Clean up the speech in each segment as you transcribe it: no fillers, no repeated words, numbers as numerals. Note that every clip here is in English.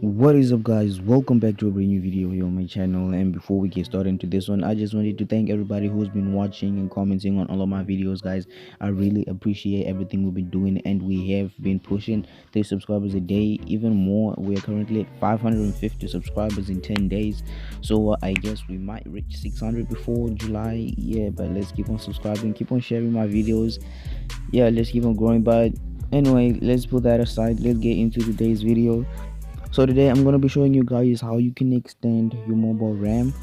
What is up, guys? Welcome back to a brand new video here on my channel. And before we get started into this one, I just wanted to thank everybody who's been watching and commenting on all of my videos, guys. I really appreciate everything we've been doing, and we have been pushing 30 subscribers a day, even more. We are currently at 550 subscribers in 10 days, so I guess we might reach 600 before July. Yeah, but let's keep on subscribing, keep on sharing my videos. Yeah, let's keep on growing. But anyway, let's put that aside. Let's get into today's video. So today I'm going to be showing you guys how you can extend your mobile RAM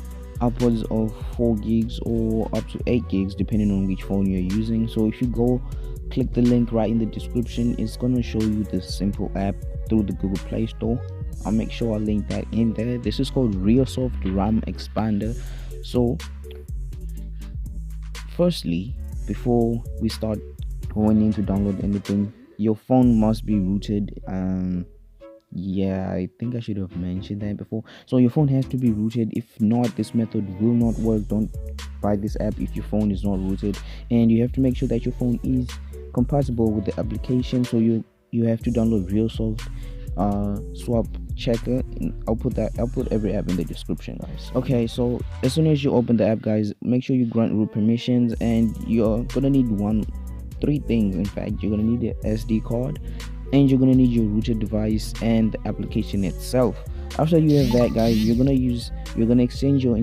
upwards of 4 gigs or up to 8 gigs depending on which phone you're using. So if you go click the link right in the description, it's going to show you this simple app through the Google Play Store. I'll make sure I link that in there. This is called ᎢᎬန့ RAM Expander. So firstly, before we start going in to download anything, your phone must be rooted. Yeah, I think I should have mentioned that before. So your phone has to be rooted. If not, this method will not work. Don't buy this app if your phone is not rooted, and you have to make sure that your phone is compatible with the application. So you have to download ᎢᎬᎴ swap checker. I'll put every app in the description, guys. Okay, so as soon as you open the app, guys, make sure you grant root permissions, and you're gonna need three things. In fact, you're gonna need the SD card, and you're gonna need your rooted device and the application itself. After you have that, guys, you're gonna exchange your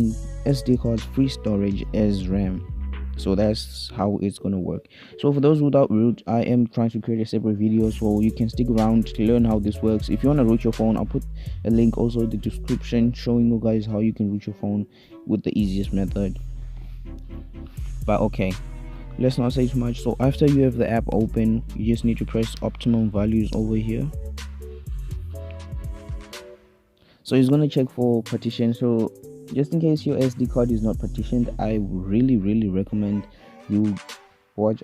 SD card's free storage as RAM. So that's how it's gonna work. So for those without root, I am trying to create a separate video, so you can stick around to learn how this works. If you want to root your phone, I'll put a link also in the description showing you guys how you can root your phone with the easiest method. But okay, let's not say too much. So after you have the app open, you just need to press optimum values over here. So it's going to check for partition. So just in case your SD card is not partitioned, I really recommend you watch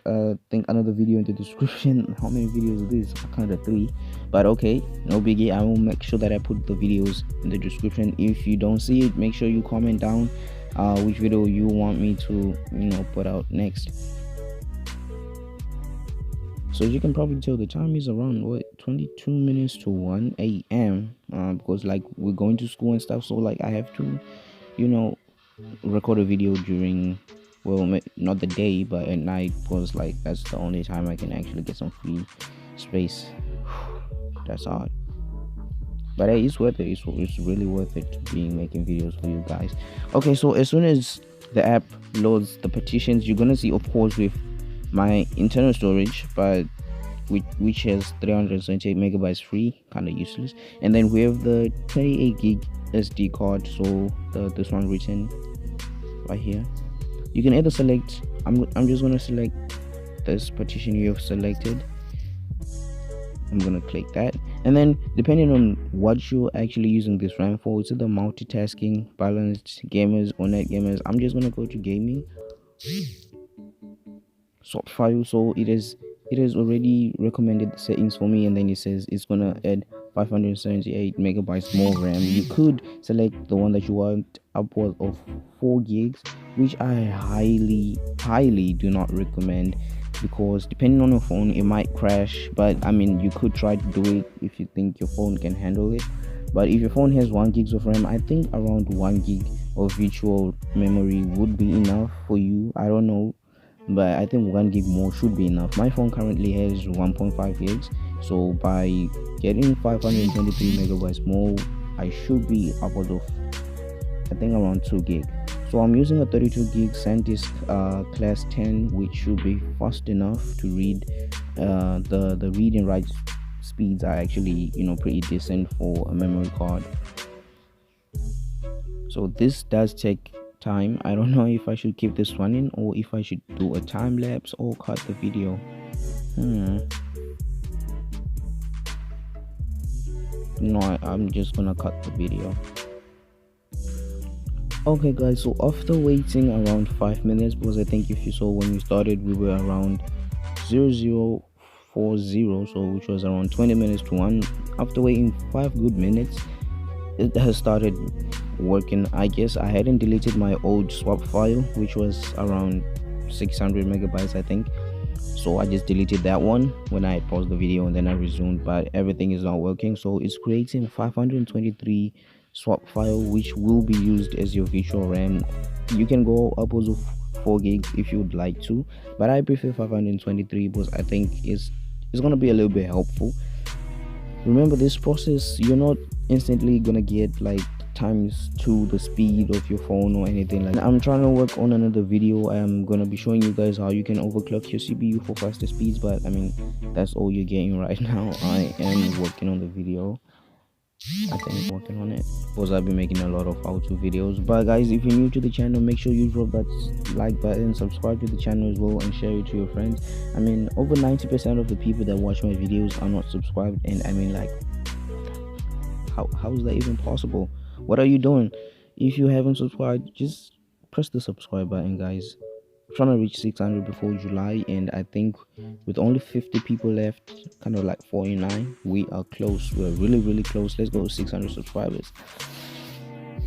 think another video in the description. How many videos is this? I counted 3, but okay, no biggie. I will make sure that I put the videos in the description. If you don't see it, make sure you comment down which video you want me to put out next. So as you can probably tell, the time is around 22 minutes to 1 a.m. Because like we're going to school and stuff, so like I have to record a video during, well, not the day but at night, because like that's the only time I can actually get some free space. That's hard, but hey, it's worth it. It's really worth it making videos for you guys. Okay, so as soon as the app loads the partitions, you're gonna see, of course, with my internal storage, but which has 378 megabytes free, kind of useless, and then we have the 28 gig SD card. So this one written right here, you can either select, I'm just gonna select this partition you have selected. I'm gonna click that, and then depending on what you're actually using this RAM for, it's either multitasking, balanced gamers, or net gamers. I'm just gonna go to gaming, swap file. So it has already recommended the settings for me, and then it says it's gonna add 578 megabytes more RAM. You could select the one that you want upwards of 4 gigs, which I highly do not recommend, because depending on your phone it might crash. But I mean, you could try to do it if you think your phone can handle it. But if your phone has 1 gigs of RAM, I think around 1 gig of virtual memory would be enough for you. I don't know, but I think 1 gig more should be enough. My phone currently has 1.5 gigs, so by getting 523 megabytes more, I should be upwards of, I think, around 2 gig. So I'm using a 32 gig SanDisk class 10, which should be fast enough to read. The read and write speeds are actually pretty decent for a memory card. So this does take time. I don't know if I should keep this running or if I should do a time lapse or cut the video. No, I'm just gonna cut the video. Okay, guys, so after waiting around 5 minutes, because I think if you saw when we started we were around 0040, so which was around 20 minutes to 1. After waiting 5 good minutes, it has started working. I guess I hadn't deleted my old swap file, which was around 600 megabytes, I think. so I just deleted that one when I paused the video, and then I resumed, but everything is not working. So it's creating 523 swap file, which will be used as your virtual RAM. You can go upwards of 4 gigs if you would like to, but I prefer 523 because I think it's gonna be a little bit helpful. Remember, this process, you're not instantly gonna get like times 2 the speed of your phone or anything like that. I'm trying to work on another video. I'm gonna be showing you guys how you can overclock your CPU for faster speeds, but I mean, that's all you're getting right now. I am working on the video. I think working on it because I've been making a lot of how-to videos. But guys, if you're new to the channel, make sure you drop that like button, subscribe to the channel as well, and share it to your friends. I mean, over 90% of the people that watch my videos are not subscribed, and I mean, like, how is that even possible? What are you doing? If you haven't subscribed, just press the subscribe button, guys. I'm trying to reach 600 before July, and I think with only 50 people left, kind of like 49, we are close. We're really close. Let's go 600 subscribers.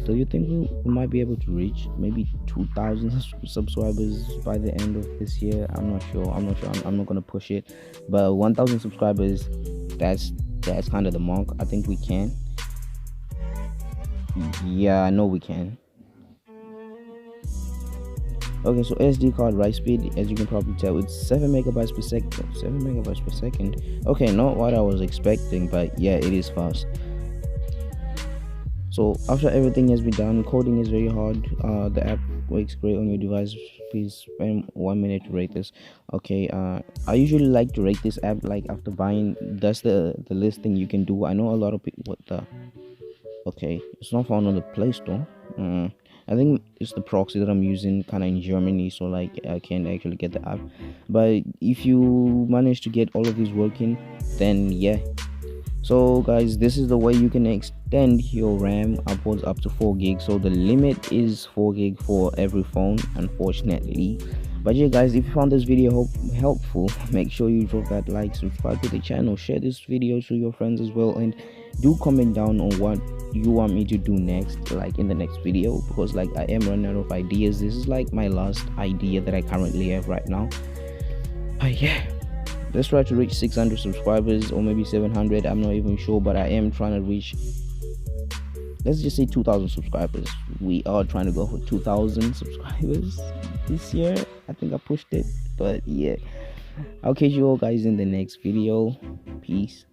Do you think we might be able to reach maybe 2,000 subscribers by the end of this year? I'm not sure. I'm not gonna push it, but 1,000 subscribers, that's kind of the mark. I think we can. Yeah, I know we can. Okay, so SD card write speed, as you can probably tell, it's 7 megabytes per second. 7 megabytes per second. Okay, not what I was expecting, but yeah, it is fast. So after everything has been done, coding is very hard. The app works great on your device. Please spend 1 minute to rate this. Okay, I usually like to rate this app like after buying. That's the listing you can do. I know a lot of people. What the? Okay, it's not found on the Play Store. I think it's the proxy that I'm using kind of in Germany, so like I can't actually get the app. But if you manage to get all of these working, then yeah. So guys, this is the way you can extend your RAM upwards up to 4 gigs. So the limit is 4 gig for every phone, unfortunately. But yeah guys, if you found this video helpful, make sure you drop that like, subscribe to the channel, share this video to your friends as well, and do comment down on what you want me to do next, like in the next video, because like I am running out of ideas. This is like my last idea that I currently have right now. But yeah, let's try to reach 600 subscribers, or maybe 700. I'm not even sure, but I am trying to reach, let's just say 2,000 subscribers. We are trying to go for 2,000 subscribers this year. I think I pushed it, but yeah, I'll catch you all guys in the next video. Peace.